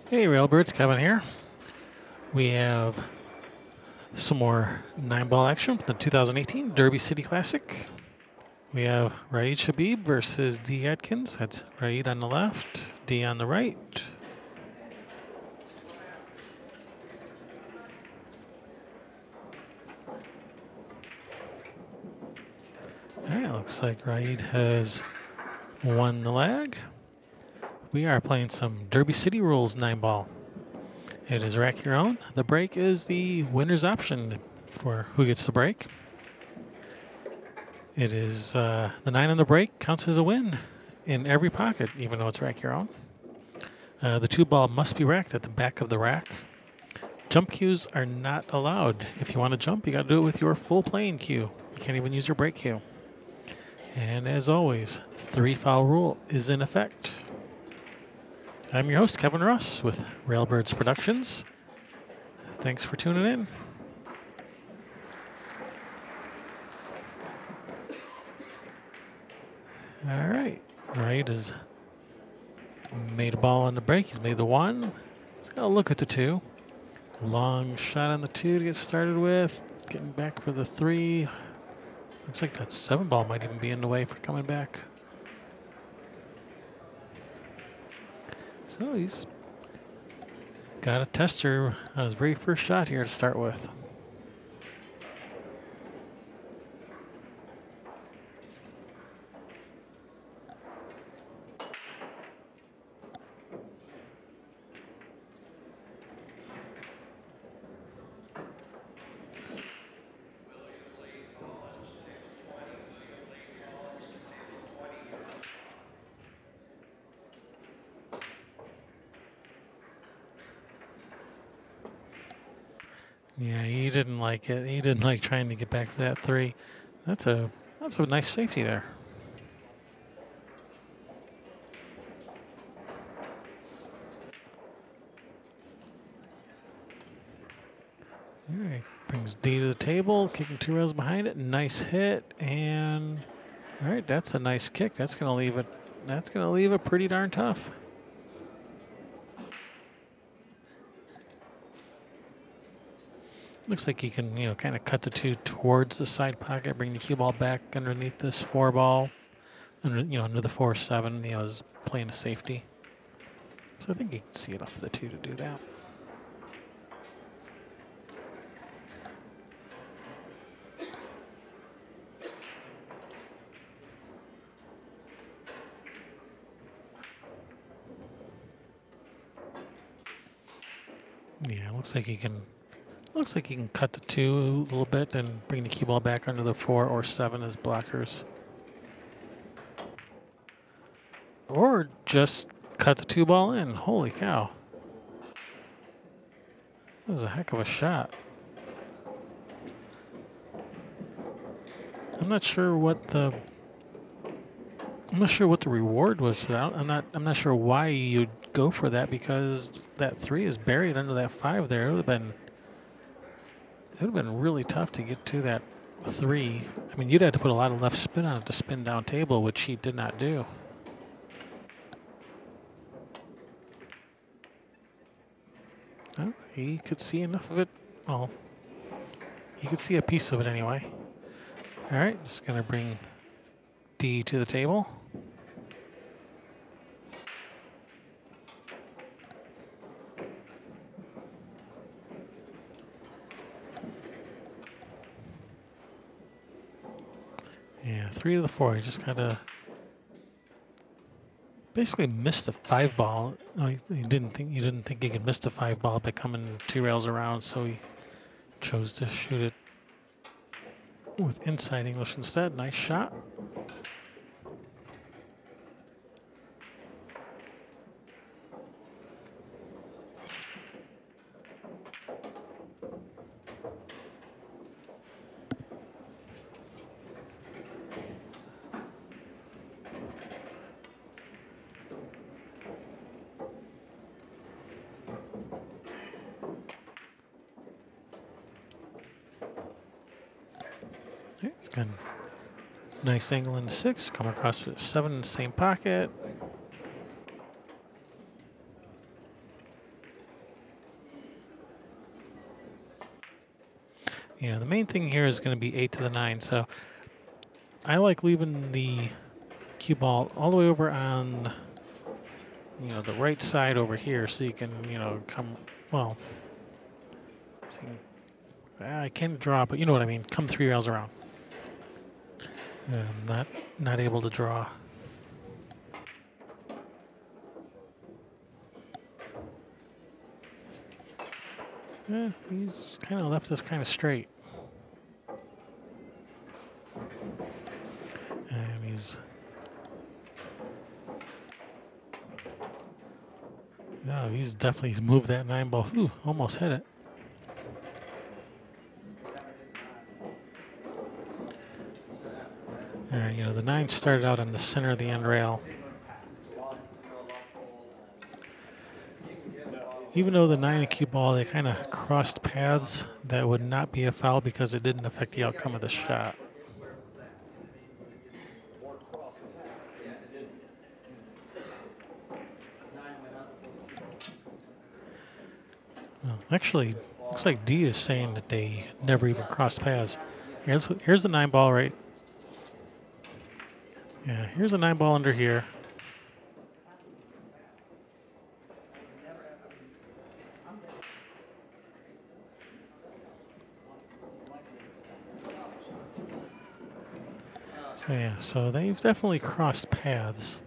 Hey Railbirds, Kevin here. We have some more 9-ball action from the 2018 Derby City Classic. We have Raed Shabib versus D. Adkins. That's Raed on the left, D on the right. Alright, looks like Raed has won the leg. We are playing some Derby City rules 9-ball. It is rack your own. The break is the winner's option for who gets the break. It is the 9 on the break counts as a win in every pocket, even though it's rack your own. The 2-ball must be racked at the back of the rack. Jump cues are not allowed. If you want to jump, you got to do it with your full playing cue. You can't even use your break cue. And as always, 3-foul rule is in effect. I'm your host, Kevin Ross, with Railbirds Productions. Thanks for tuning in. All right, Raed has made a ball on the break. He's made the 1. He's got to look at the 2. Long shot on the 2 to get started with. Getting back for the 3. Looks like that 7-ball might even be in the way for coming back. So he's got a tester on his very first shot here to start with. Yeah, he didn't like it. He didn't like trying to get back for that 3. That's a nice safety there. All right, brings D to the table, kicking 2 rails behind it. Nice hit, and all right, that's a nice kick. That's gonna leave it. That's gonna leave it pretty darn tough. Looks like he can, kind of cut the 2 towards the side pocket, bring the cue ball back underneath this 4-ball, under the 4-7. Is playing a safety. So I think you can see enough of the 2 to do that. Yeah, looks like he can. Looks like he can cut the 2 a little bit and bring the cue ball back under the 4 or 7 as blockers. Or just cut the 2-ball in. Holy cow. That was a heck of a shot. I'm not sure what the reward was for that. I'm not sure why you'd go for that, because that 3 is buried under that 5 there. It would have been really tough to get to that 3. I mean, you'd have to put a lot of left spin on it to spin down table, which he did not do. Well, he could see enough of it. Well, he could see a piece of it anyway. All right, just going to bring D to the table. Yeah, 3 to the 4. He just kind of basically missed the 5-ball. No, he didn't think he could miss the 5-ball by coming 2 rails around, so he chose to shoot it with inside English instead. Nice shot. Okay, it's got a nice angle in 6. Come across with 7 in the same pocket. the main thing here is going to be 8 to the 9. So I like leaving the cue ball all the way over on, the right side over here, so you can, come, well, so I can't draw, but you know what I mean. Come 3 rails around. I'm not able to draw. He's kind of left us kind of straight. And he's... No, he's moved that 9 ball. Ooh, almost hit it. All right, the 9 started out on the center of the end rail. Even though the 9 and cue ball, they kind of crossed paths, that would not be a foul because it didn't affect the outcome of the shot. Well, actually, looks like D is saying that they never even crossed paths. Here's the 9 ball right. Yeah, here's a 9 ball under here. So yeah, so they've definitely crossed paths.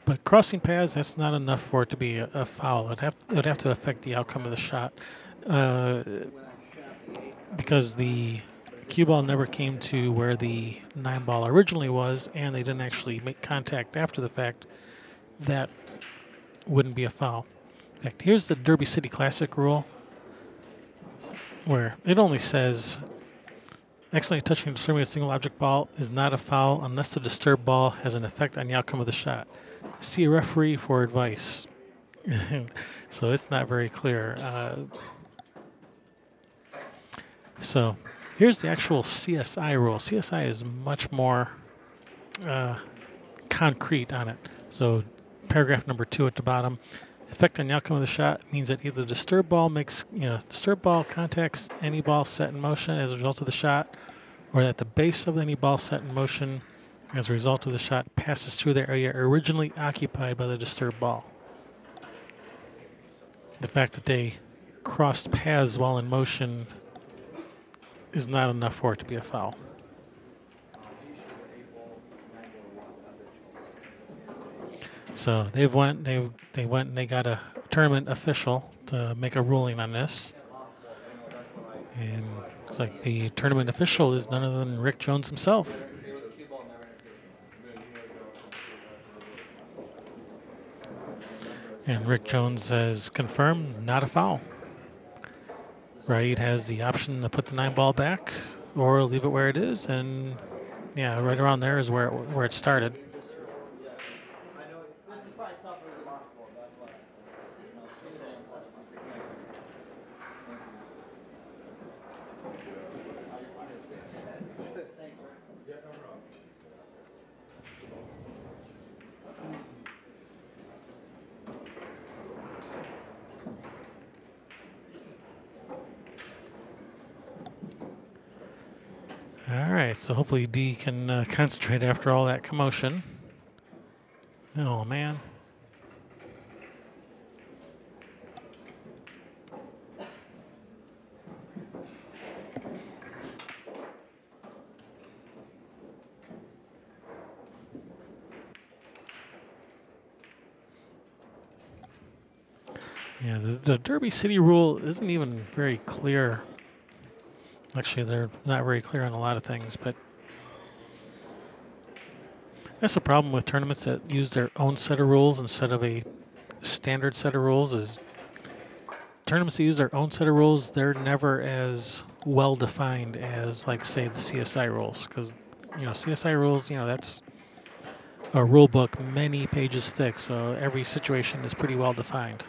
But crossing paths, that's not enough for it to be a foul. It would have to affect the outcome of the shot. Because the cue ball never came to where the 9 ball originally was, and they didn't actually make contact after the fact, that wouldn't be a foul. In fact, here's the Derby City Classic rule, where it only says accidentally touching and disturbing a single object ball is not a foul unless the disturbed ball has an effect on the outcome of the shot. See a referee for advice. So it's not very clear. So here's the actual CSI rule. CSI is much more concrete on it. So paragraph number 2 at the bottom. Effect on the outcome of the shot means that either the disturbed ball disturbed ball contacts any ball set in motion as a result of the shot, or that the base of any ball set in motion as a result of the shot passes through the area originally occupied by the disturbed ball. The fact that they crossed paths while in motion is not enough for it to be a foul. So they went and they got a tournament official to make a ruling on this. And it's like the tournament official is none other than Rick Jones himself. And Rick Jones has confirmed not a foul. Raed has the option to put the 9 ball back or leave it where it is, and yeah, right around there is where it started. All right, so hopefully D can concentrate after all that commotion. Oh, man. Yeah, the Derby City rule isn't even very clear. Actually, they're not very clear on a lot of things, but that's the problem with tournaments that use their own set of rules instead of a standard set of rules. Is tournaments that use their own set of rules, they're never as well defined as, like, say, the CSI rules, because CSI rules, that's a rule book many pages thick, so every situation is pretty well defined.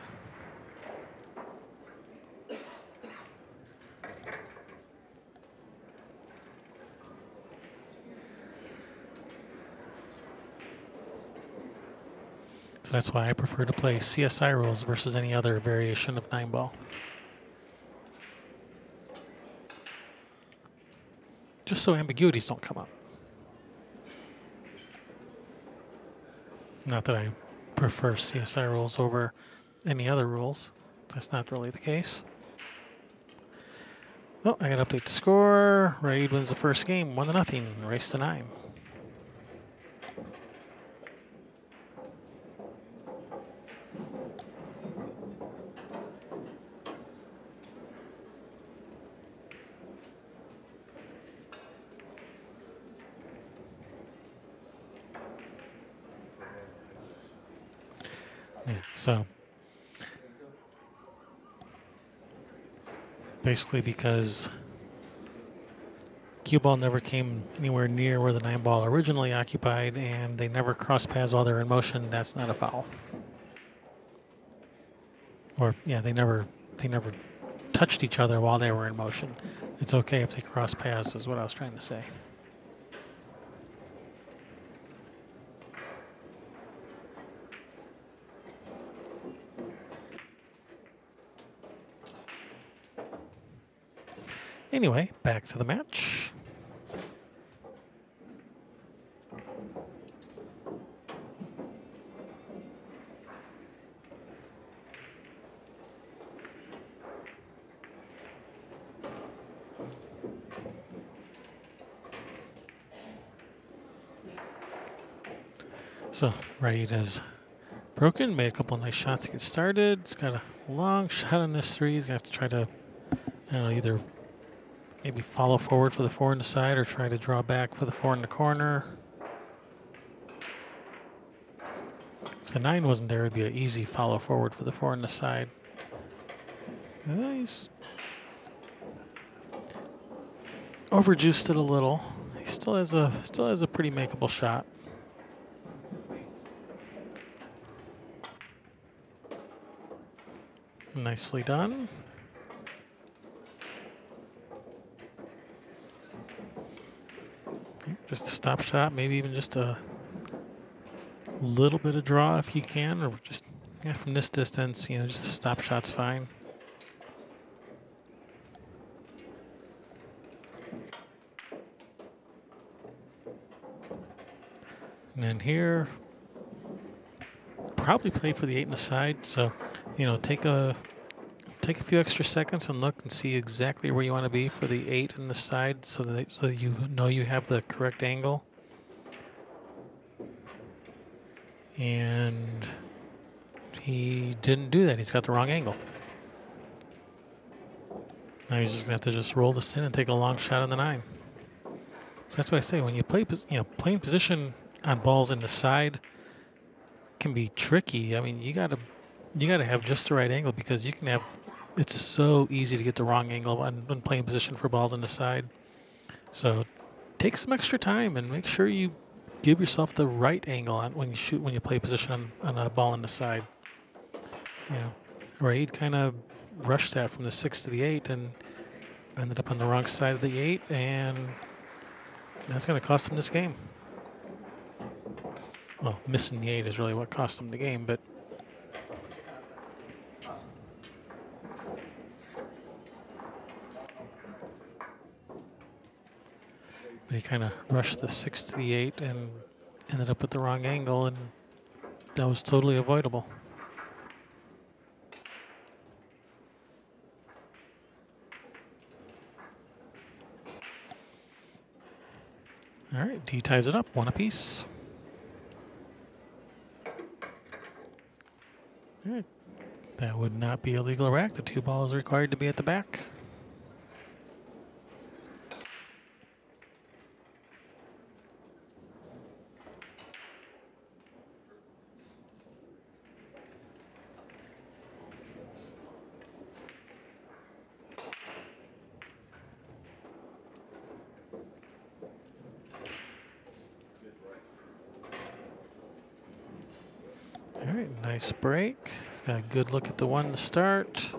So that's why I prefer to play CSI rules versus any other variation of 9-ball. Just so ambiguities don't come up. Not that I prefer CSI rules over any other rules. That's not really the case. Oh, I got to update the score. Raed wins the first game, 1-0, race to 9. Yeah, so basically because cue ball never came anywhere near where the 9-ball originally occupied, and they never cross paths while they're in motion, that's not a foul. Or yeah, they never touched each other while they were in motion. It's okay if they cross paths, is what I was trying to say. Anyway, back to the match. So Raed has broken, made a couple of nice shots to get started. It's got a long shot on this 3. He's going to have to try to either maybe follow forward for the 4 in the side or try to draw back for the 4 in the corner. If the 9 wasn't there, it would be an easy follow forward for the 4 in the side. He's overjuiced it a little. He still has a pretty makeable shot. Nicely done. Just a stop shot, maybe even just a little bit of draw if you can, or just from this distance, just a stop shot's fine. And then here, probably play for the 8 in the side. So, take a few extra seconds and look and see exactly where you want to be for the 8 in the side, so that you know you have the correct angle. And he didn't do that. He's got the wrong angle. Now he's just gonna have to just roll this in and take a long shot on the 9. So that's why I say when you play, playing position on balls in the side can be tricky. I mean, you gotta have just the right angle, because it's so easy to get the wrong angle when playing position for balls in the side. So take some extra time and make sure you give yourself the right angle when you play position on a ball in the side. Raed kind of rushed that from the 6 to the 8 and ended up on the wrong side of the 8, and that's going to cost him this game. Well, missing the 8 is really what cost him the game, but he kind of rushed the 6 to the 8 and ended up with the wrong angle, and that was totally avoidable. All right, D ties it up, 1 apiece. All right, that would not be a legal rack. The 2 ball is required to be at the back. All right, nice break. He's got a good look at the 1 to start.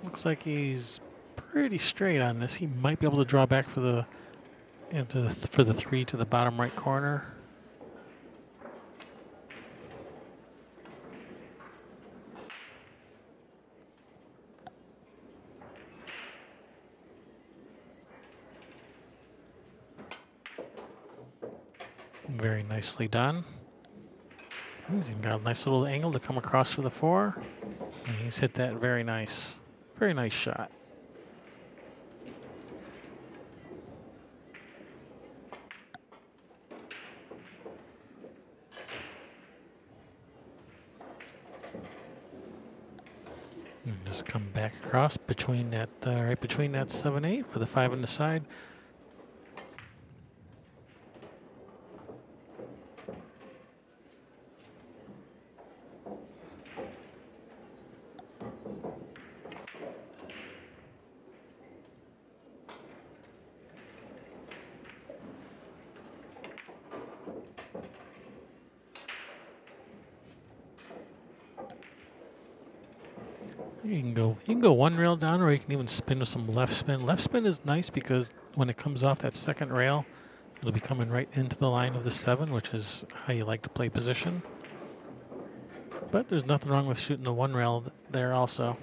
Looks like he's pretty straight on this. He might be able to draw back for the 3 to the bottom right corner. Very nicely done. He's even got a nice little angle to come across for the 4. And he's hit that very nice. Very nice shot. And just come back across between that, right between that 7-8 for the 5 on the side. You can go one rail down, or you can even spin with some left spin. Left spin is nice because when it comes off that second rail, it'll be coming right into the line of the 7, which is how you like to play position. But there's nothing wrong with shooting the one rail there also.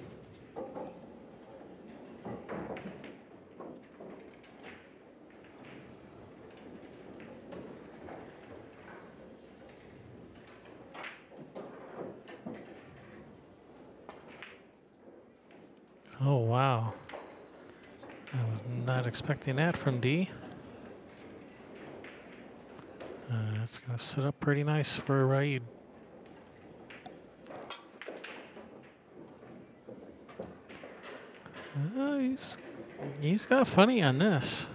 Oh, wow. I was not expecting that from D. That's going to set up pretty nice for Raed. He's got funny on this.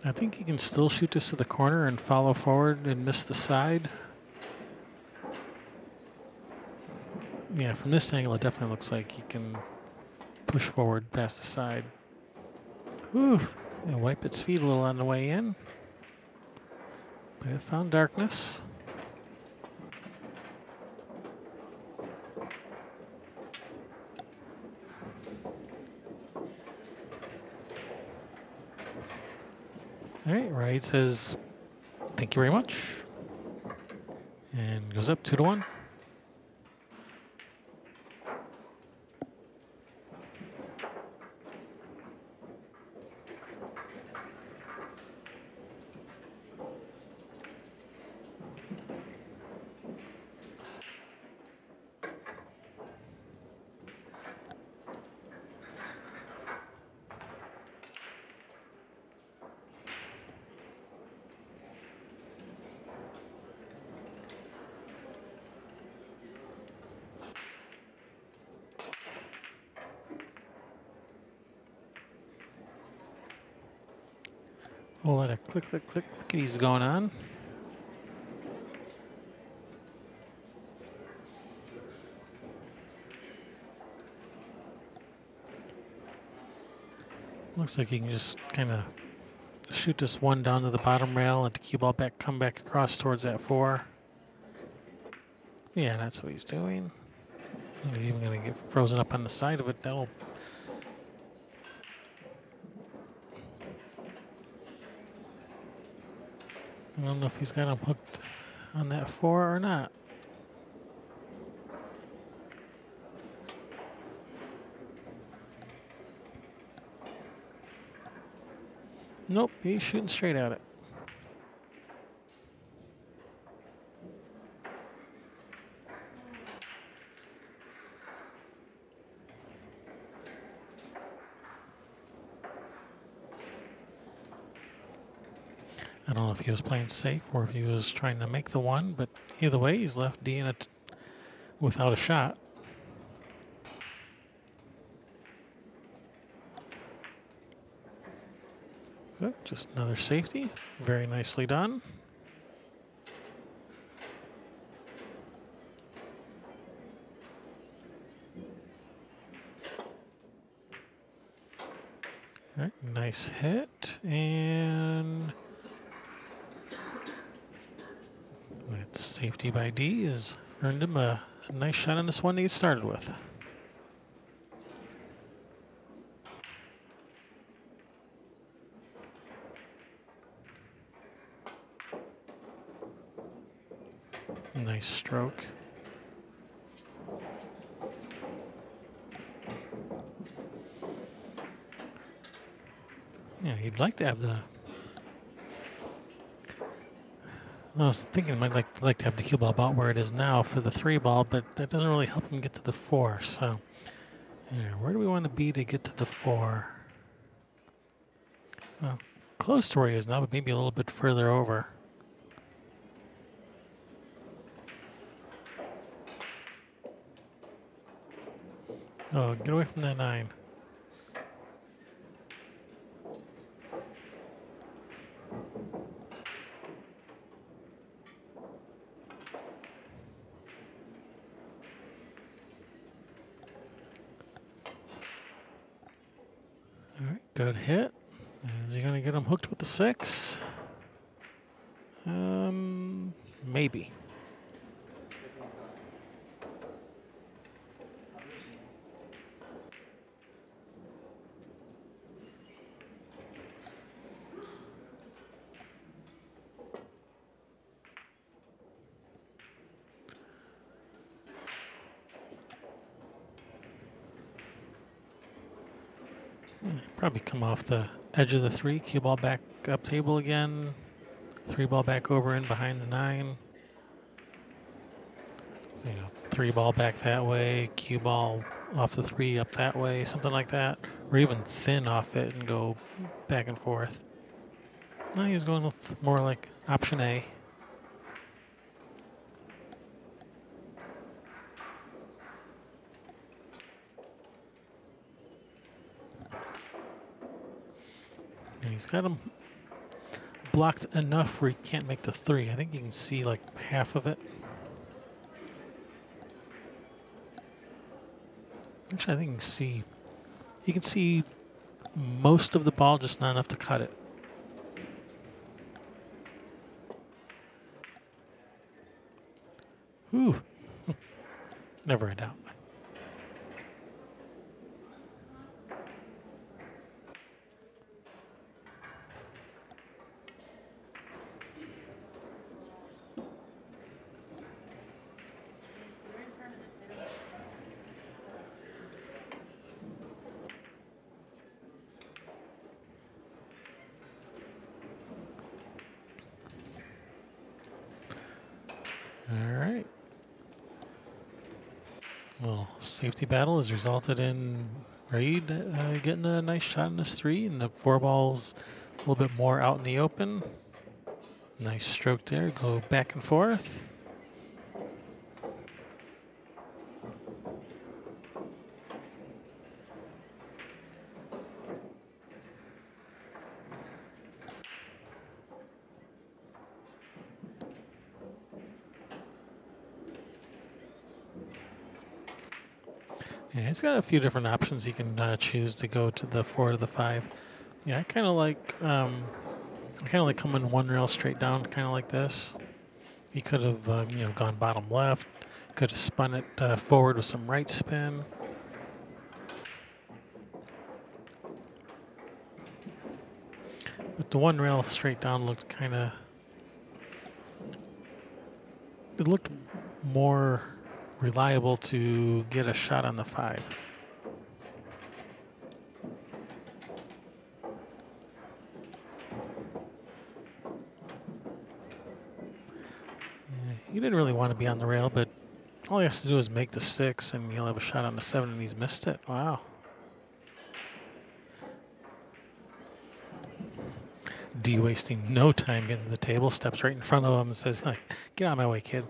I think he can still shoot this to the corner and follow forward and miss the side. Yeah, from this angle, it definitely looks like he can push forward past the side. Whew. And wipe its feet a little on the way in. But it found darkness. All right, Raed says, thank you very much. And goes up 2-1. A lot of click, click, click, clickies going on. Looks like you can just kind of shoot this one down to the bottom rail and to cue ball back, come back across towards that 4. Yeah, that's what he's doing. And he's even going to get frozen up on the side of it. That'll. I don't know if he's got him hooked on that 4 or not. Nope, he's shooting straight at it. I don't know if he was playing safe or if he was trying to make the 1, but either way, he's left D in it without a shot. So just another safety. Very nicely done. All right, nice hit. And that safety by D has earned him a nice shot on this one to get started with. Nice stroke. Yeah, you'd like to have the... I was thinking I might like to have the cue ball about where it is now for the 3 ball, but that doesn't really help him get to the 4. So, yeah, where do we want to be to get to the 4? Well, close to where he is now, but maybe a little bit further over. Oh, get away from that 9. All right, good hit. Is he going to get him hooked with the 6? Maybe. Probably come off the edge of the 3, cue ball back up table again. 3 ball back over in behind the 9. So, 3 ball back that way, cue ball off the 3 up that way, something like that. Or even thin off it and go back and forth. No, he was going with more like option A. And he's got him blocked enough where he can't make the 3. I think you can see like half of it. Actually, I think you can see most of the ball, just not enough to cut it. Whew. Never a doubt. All right. Well, safety battle has resulted in Raed getting a nice shot in this 3, and the 4 ball's a little bit more out in the open. Nice stroke there. Go back and forth. Yeah, he's got a few different options he can choose to go to the 4 to the 5. Yeah, I kind of like coming 1 rail straight down, kind of like this. He could have gone bottom left. Could have spun it forward with some right spin. But the 1 rail straight down looked it looked more reliable to get a shot on the 5. He didn't really want to be on the rail, but all he has to do is make the 6 and he'll have a shot on the 7, and he's missed it. Wow. D wasting no time getting to the table, steps right in front of him and says, "Get out of my way, kid."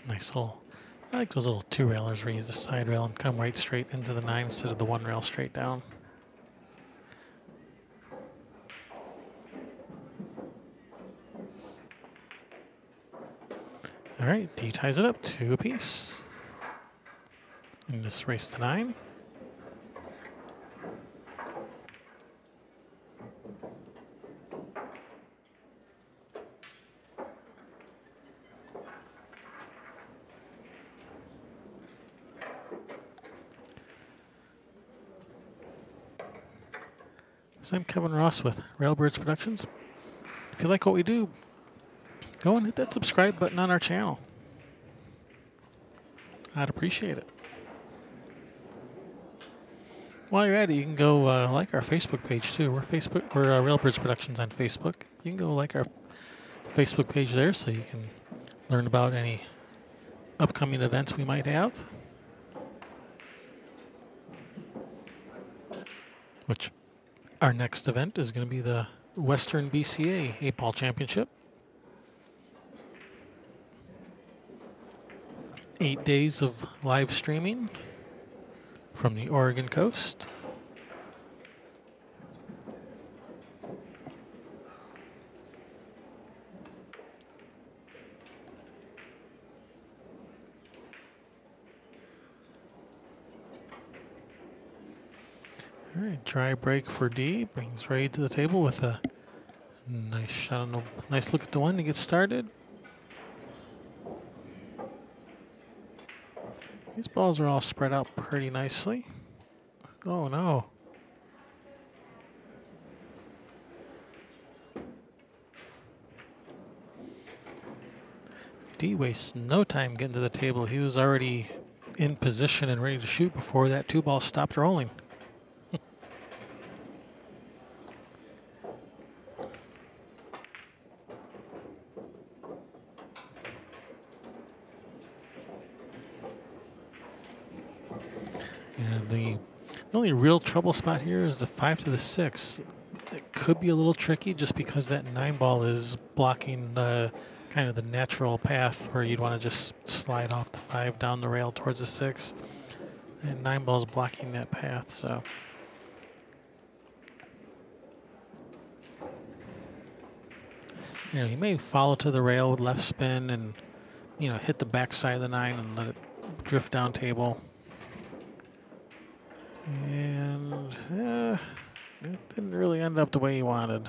Nice little, I like those little 2 railers where you use the side rail and come right straight into the 9 instead of the 1 rail straight down. All right, D ties it up 2 apiece in this race to 9. So I'm Kevin Ross with Railbirds Productions. If you like what we do, go and hit that subscribe button on our channel. I'd appreciate it. While you're at it, you can go like our Facebook page too. We're Railbirds Productions on Facebook. You can go like our Facebook page there so you can learn about any upcoming events we might have. Which our next event is going to be the Western BCA 8-Ball Championship. 8 days of live streaming from the Oregon coast. All right, dry break for D brings Raed to the table with a nice shot on the nice look at the one to get started. These balls are all spread out pretty nicely. Oh no. D wastes no time getting to the table. He was already in position and ready to shoot before that 2-ball stopped rolling. And the only real trouble spot here is the 5 to the 6. It could be a little tricky just because that 9-ball is blocking kind of the natural path where you'd want to just slide off the 5 down the rail towards the 6. And 9-ball is blocking that path, so. You know, he may follow to the rail with left spin and, you know, hit the backside of the 9 and let it drift down table. And it didn't really end up the way he wanted.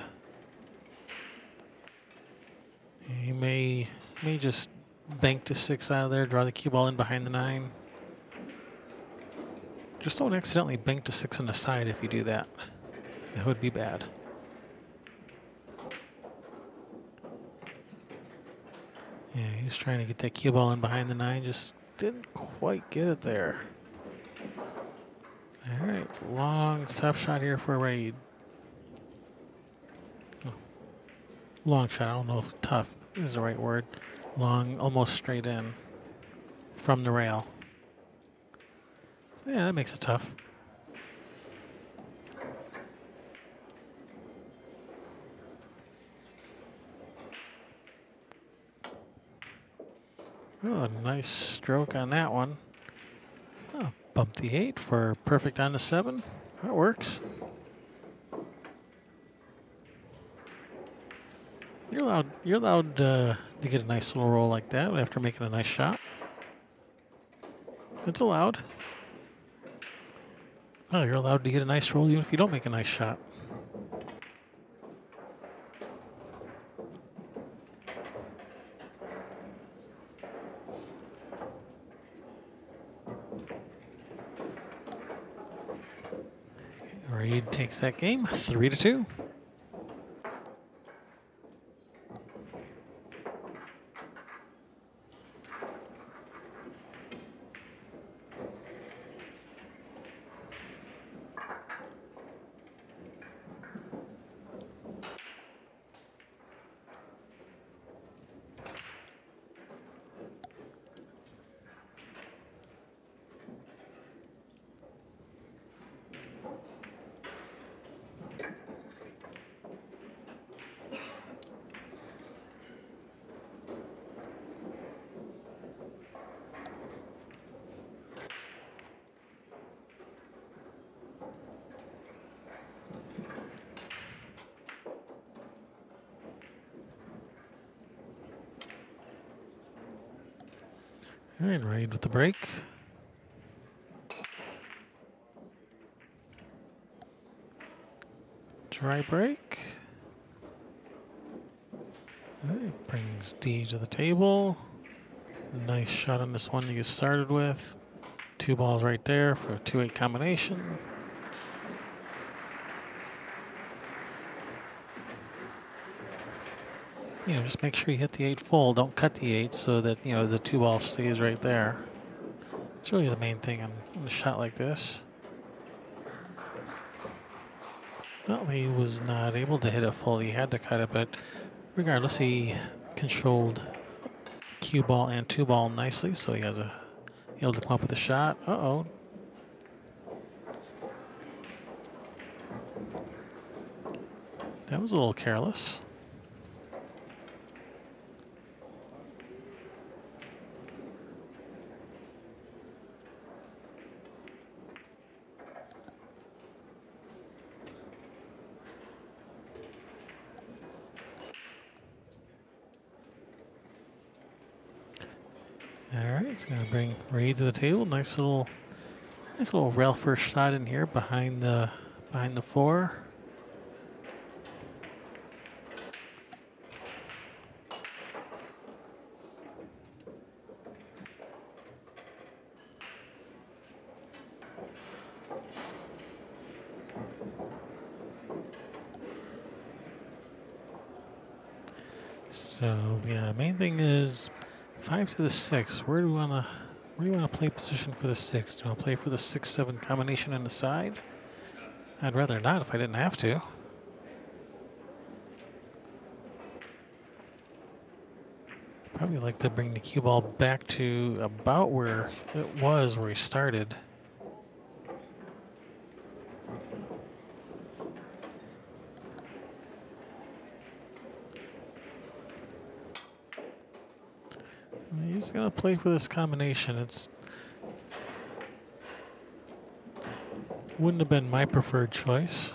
He may just bank the 6 out of there, draw the cue ball in behind the 9. Just don't accidentally bank the 6 on the side if you do that. That would be bad. Yeah, he was trying to get that cue ball in behind the 9, just didn't quite get it there. All right, long, tough shot here for Raed. Oh, long shot, I don't know if tough is the right word. Long, almost straight in from the rail. So yeah, that makes it tough. Oh, a nice stroke on that one. Oh, bump the 8 for perfect on the 7. That works. You're allowed to get a nice little roll like that after making a nice shot. It's allowed. Oh, you're allowed to get a nice roll even if you don't make a nice shot. Raed takes that game 3-2. All right, Raed with the break. Dry break. All right, brings D to the table. Nice shot on this one to get started with. 2 balls right there for a 2-8 combination. just make sure you hit the 8 full. Don't cut the 8 so that, the 2 ball stays right there. It's really the main thing on a shot like this. Well, he was not able to hit it full. He had to cut it, but regardless, he controlled cue ball and 2 ball nicely, so he has able to come up with a shot. Uh-oh. That was a little careless. All right, it's going to bring Raed to the table. Nice little rail first shot in here behind the 4. So yeah, main thing is 5 to the 6. Where do you want to play position for the 6? Do you want to play for the 6-7 combination on the side? I'd rather not if I didn't have to. Probably like to bring the cue ball back to about where it was, where he started. He's going to play for this combination. Wouldn't have been my preferred choice.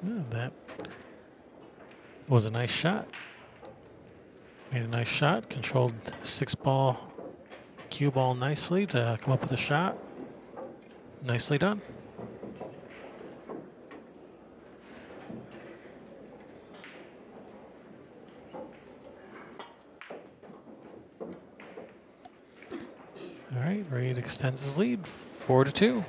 Yeah, that was a nice shot. Made a nice shot, controlled 6 ball, cue ball nicely to come up with a shot. Nicely done. All right, Raed extends his lead, 4-2.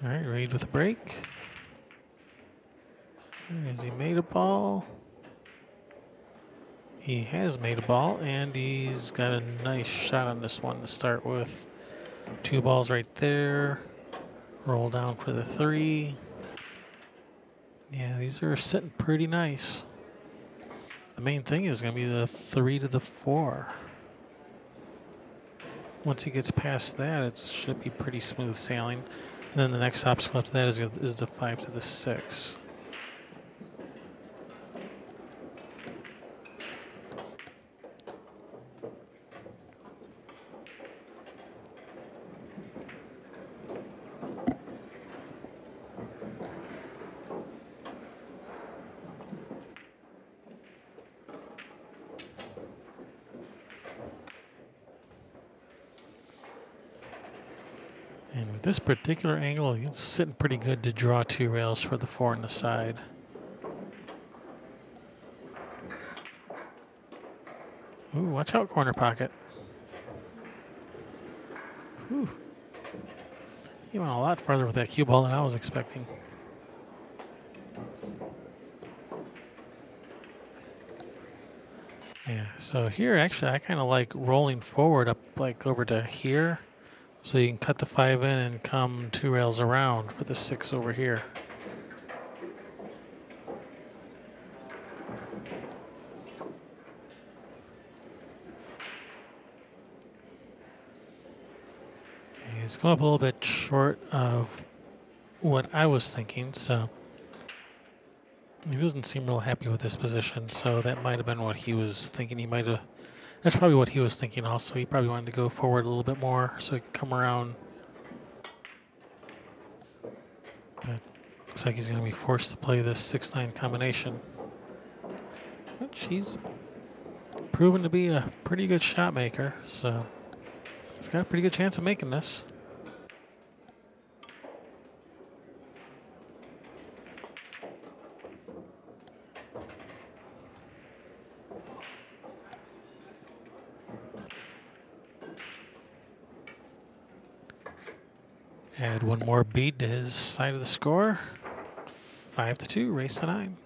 All right, Raed with a break. Has he made a ball? He has made a ball, and he's got a nice shot on this one to start with. 2 balls right there. Roll down for the 3. Yeah, these are sitting pretty nice. The main thing is going to be the 3 to the 4. Once he gets past that, it should be pretty smooth sailing. And then the next obstacle up to that is the 5 to the 6. And with this particular angle, it's sitting pretty good to draw 2 rails for the 4 on the side. Ooh, watch out, corner pocket. Ooh. He went a lot farther with that cue ball than I was expecting. Yeah, so here actually I kind of like rolling forward up like over to here. So you can cut the 5 in and come 2 rails around for the 6 over here. He's come up a little bit short of what I was thinking, so he doesn't seem real happy with this position, so that might have been what he was thinking. That's probably what he was thinking also. He probably wanted to go forward a little bit more so he could come around. But looks like he's going to be forced to play this 6-9 combination. Which he's proven to be a pretty good shot maker, so he's got a pretty good chance of making this. Add one more bead to his side of the score. 5-2, race to 9.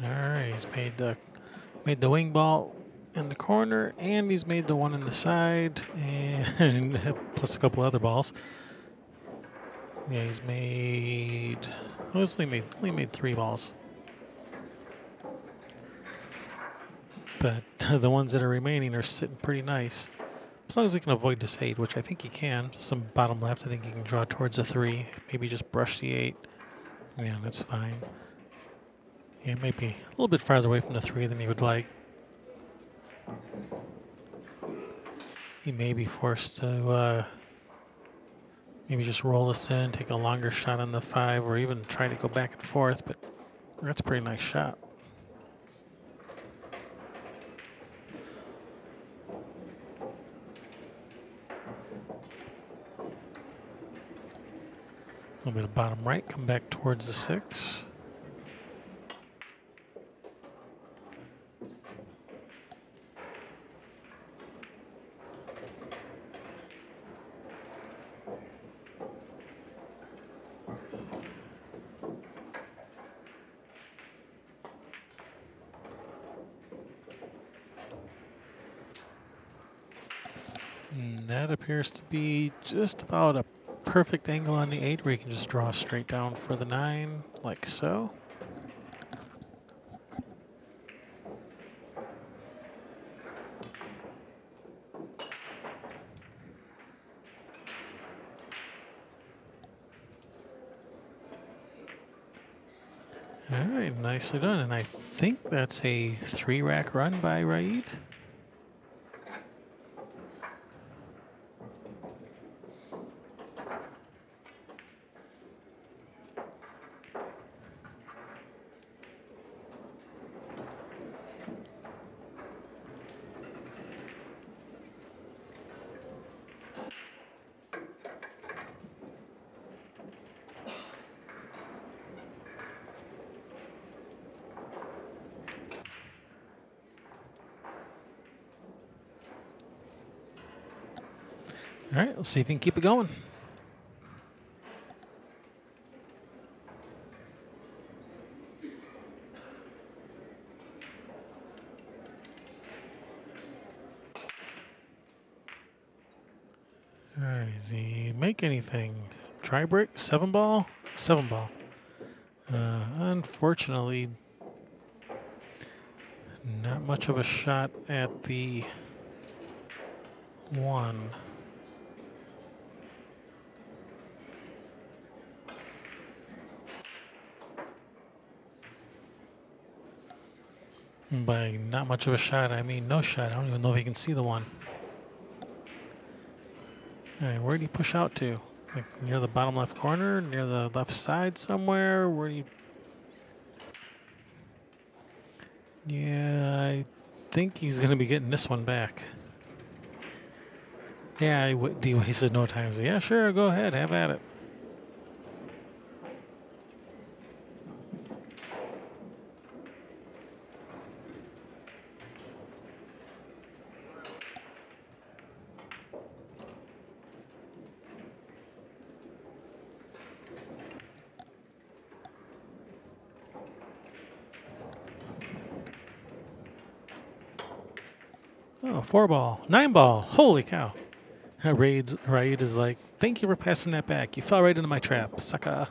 All right, he's made the wing ball in the corner, and he's made the one in the side, and plus a couple other balls. Yeah, he's made. Oh, he's only made 3 balls, but the ones that are remaining are sitting pretty nice. As long as he can avoid this 8, which I think he can. Some bottom left, I think he can draw towards a 3. Maybe just brush the 8. Yeah, that's fine. Yeah, maybe a little bit farther away from the 3 than he would like. He may be forced to maybe just roll this in, take a longer shot on the 5, or even try to go back and forth, but that's a pretty nice shot. A little bit of bottom right, come back towards the 6. And that appears to be just about a perfect angle on the 8 where you can just draw straight down for the 9, like so. All right, nicely done. And I think that's a 3-rack run by Raed. All right, let's see if we can keep it going. All right, does he make anything? Try break. 7 ball. 7 ball. Unfortunately, not much of a shot at the 1. By not much of a shot, I mean no shot. I don't even know if he can see the 1. All right, where do you push out to? Like near the bottom left corner, near the left side somewhere? Where do you... Yeah, I think he's going to be getting this one back. Yeah, he wasted no time. So yeah, sure, go ahead, have at it. Oh, 4 ball, 9 ball. Holy cow. Raed is like, thank you for passing that back. You fell right into my trap, sucker.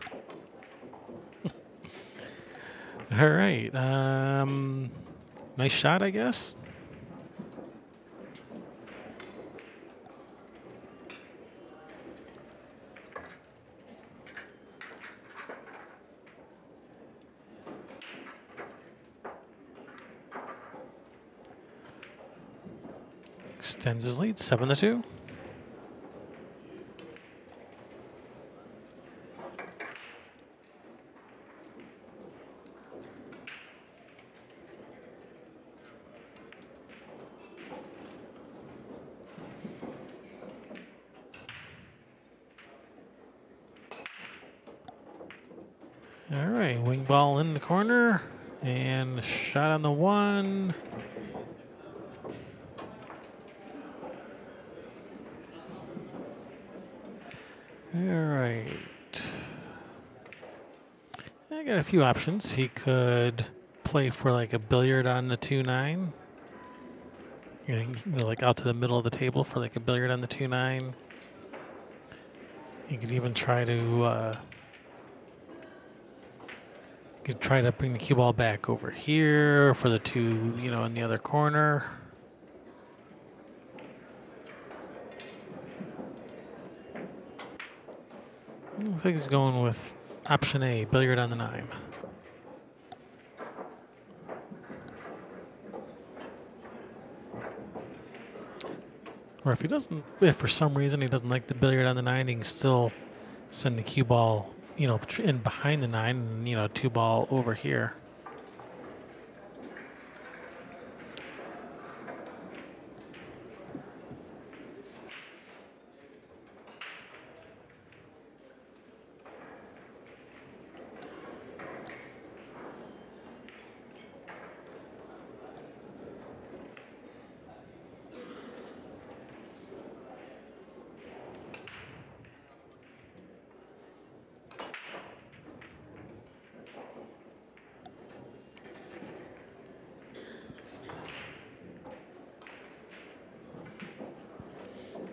All right. Nice shot, I guess. Extends his lead, 7-2. All right, wing ball in the corner and shot on the 1. All right. I got a few options. He could play for like a billiard on the 2-9. You know, like out to the middle of the table for like a billiard on the 2-9. You could even try to bring the cue ball back over here for the 2, you know, in the other corner. Looks like he's going with option A, billiard on the 9. Or if for some reason he doesn't like the billiard on the 9, he can still send the cue ball, you know, in behind the 9 and, you know, 2 ball over here.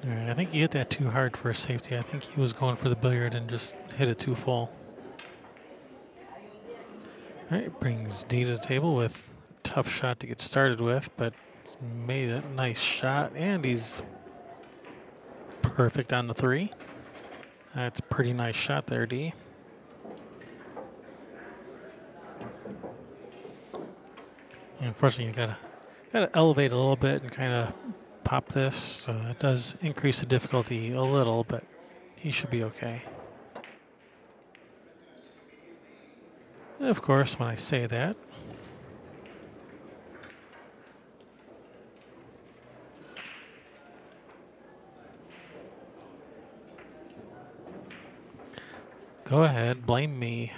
All right, I think he hit that too hard for a safety. I think he was going for the billiard and just hit it too full. All right, brings D to the table with a tough shot to get started with, but he's made a nice shot, and he's perfect on the 3. That's a pretty nice shot there, D. And unfortunately, you gotta elevate a little bit and kind of pop this. It does increase the difficulty a little, but he should be okay. And of course, when I say that, go ahead, blame me.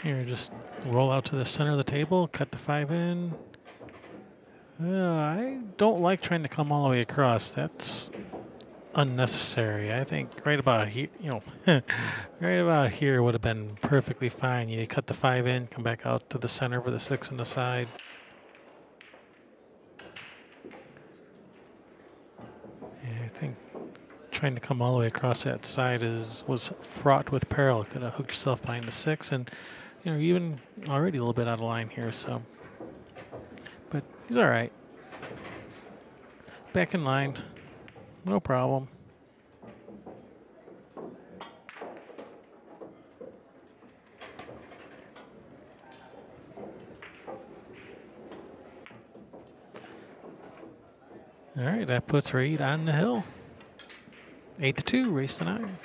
Here, just roll out to the center of the table, cut the 5 in. I don't like trying to come all the way across. That's unnecessary. I think right about here, you know, right about here would have been perfectly fine. You cut the 5 in, come back out to the center for the 6 on the side. trying to come all the way across that side was fraught with peril. Could have hooked yourself behind the 6, and you're even already a little bit out of line here. So, but he's all right. Back in line, no problem. All right, that puts Raed on the hill. 8-2, race to 9.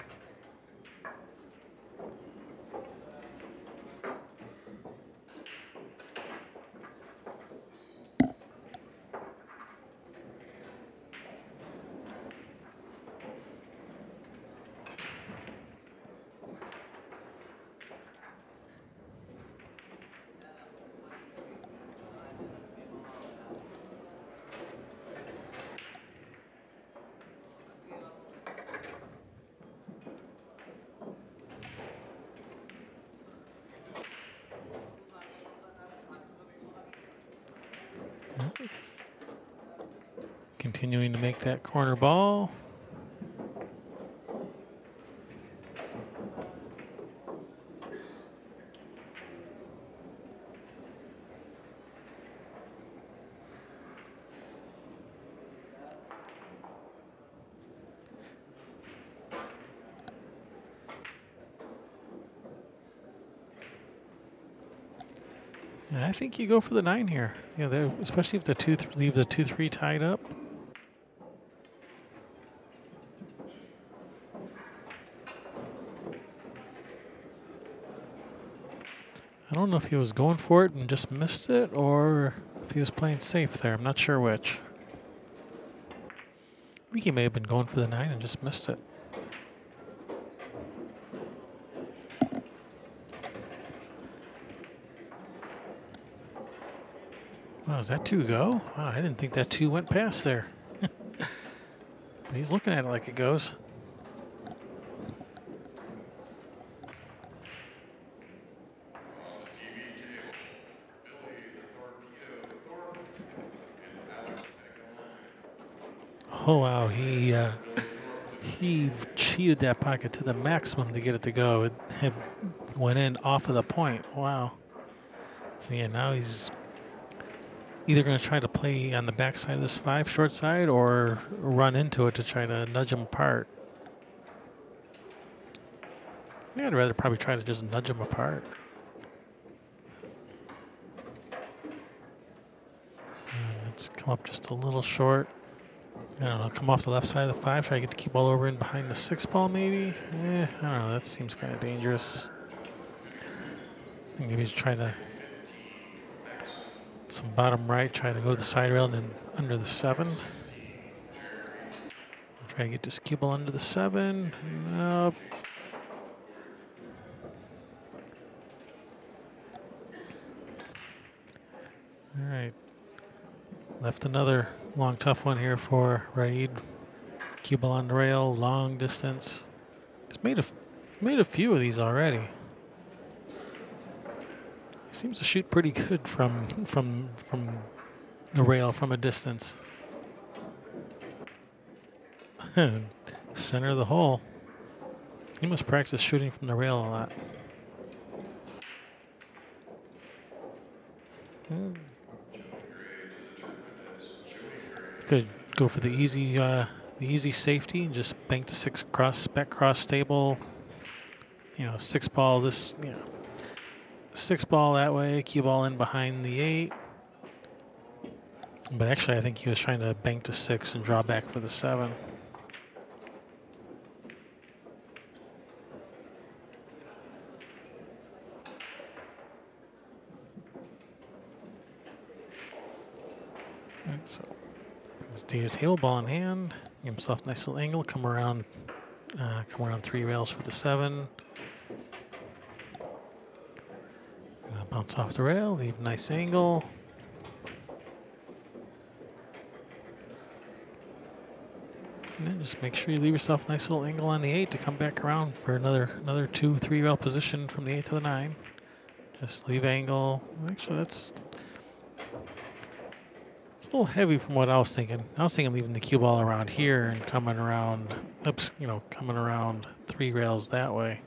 Continuing to make that corner ball. And I think you go for the 9 here. Yeah, especially if the leave the 2-3 tied up. I don't know if he was going for it and just missed it, or if he was playing safe there. I'm not sure which. I think he may have been going for the 9 and just missed it. Wow, is that 2 go? Wow, I didn't think that 2 went past there. But he's looking at it like it goes. Oh wow, he cheated that pocket to the maximum to get it to go. It had went in off of the point. Wow. So yeah, now he's either going to try to play on the backside of this 5 short side or run into it to try to nudge him apart. Yeah, I'd rather probably try to just nudge him apart. And let's come up just a little short. I don't know, come off the left side of the 5, try to get the cue ball over in behind the 6 ball maybe? I don't know, that seems kind of dangerous. I think maybe just try to, some bottom right, try to go to the side rail and then under the 7. Try to get this cue ball under the 7. Nope. All right. Left another long, tough one here for Raed. Cue ball on the rail, long distance. He's made a few of these already. He seems to shoot pretty good from the rail from a distance. Center of the hole. He must practice shooting from the rail a lot. Could go for the easy safety and just bank the 6 cross, back cross stable. 6 ball this, 6 ball that way, cue ball in behind the 8. But actually, I think he was trying to bank to 6 and draw back for the 7. Right, so his data table, ball in hand, give himself a nice little angle, come around 3 rails for the 7. Bounce off the rail, leave a nice angle. And then just make sure you leave yourself a nice little angle on the 8 to come back around for another 2-3 rail position from the 8 to the 9. Just leave angle. Actually, It's a little heavy from what I was thinking. I was thinking leaving the cue ball around here and coming around, oops, coming around 3 rails that way.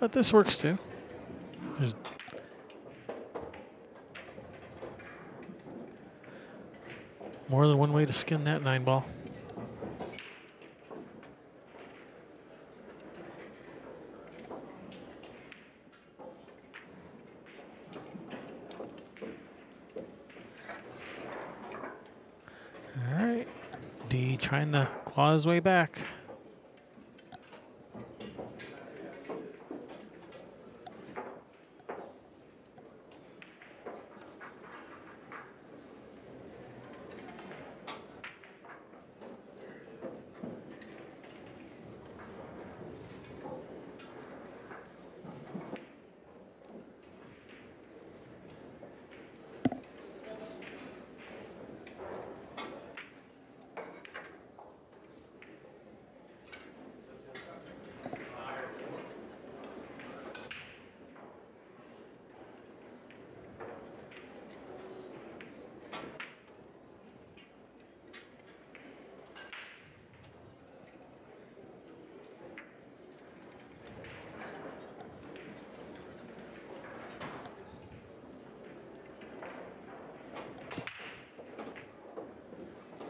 But this works too. There's more than one way to skin that 9-ball. All right, D trying to claw his way back.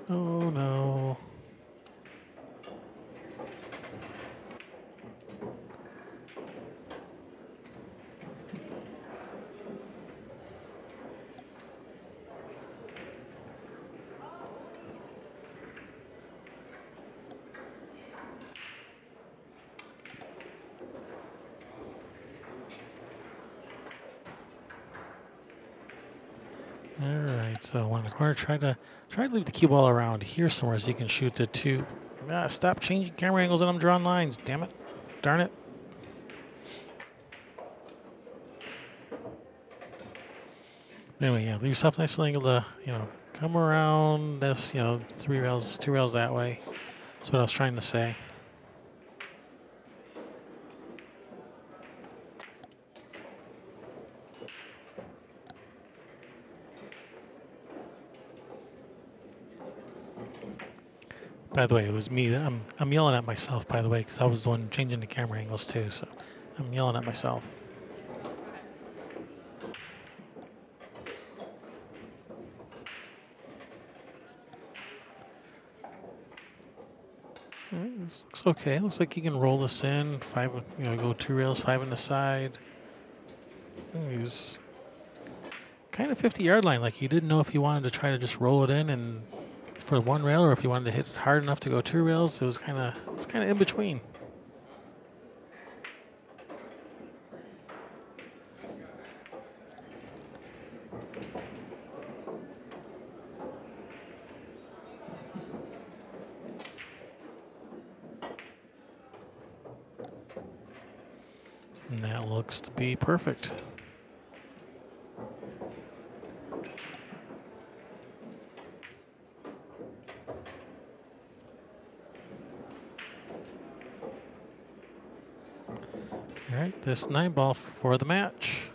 Oh no. All right, so one in the corner, try to leave the cue ball around here somewhere so you can shoot the 2. Stop changing camera angles and I'm drawing lines. Damn it. Darn it. Anyway, yeah, leave yourself a nice little angle to, come around this, 3 rails, 2 rails that way. That's what I was trying to say. By the way, it was me. I'm yelling at myself, by the way, because I was the one changing the camera angles too. So I'm yelling at myself. All right, this looks okay. Looks like you can roll this in 5. Go 2 rails, 5 on the side. He was kind of 50-yard line. Like you didn't know if you wanted to try to just roll it in and for 1 rail, or if you wanted to hit it hard enough to go 2 rails. It was kind of in between. And that looks to be perfect. All right, this 9-ball for the match.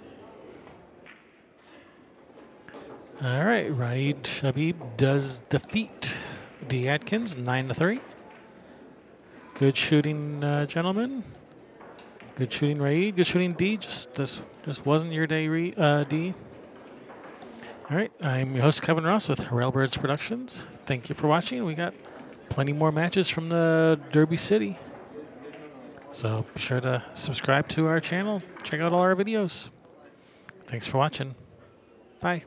All right, Raed Shabib does defeat D. Adkins 9-3. Good shooting, gentlemen. Good shooting, Raed. Good shooting, D. Just wasn't your day, D. All right, I'm your host, Kevin Ross with Railbirds Productions. Thank you for watching. We got plenty more matches from the Derby City. So be sure to subscribe to our channel. Check out all our videos. Thanks for watching. Bye.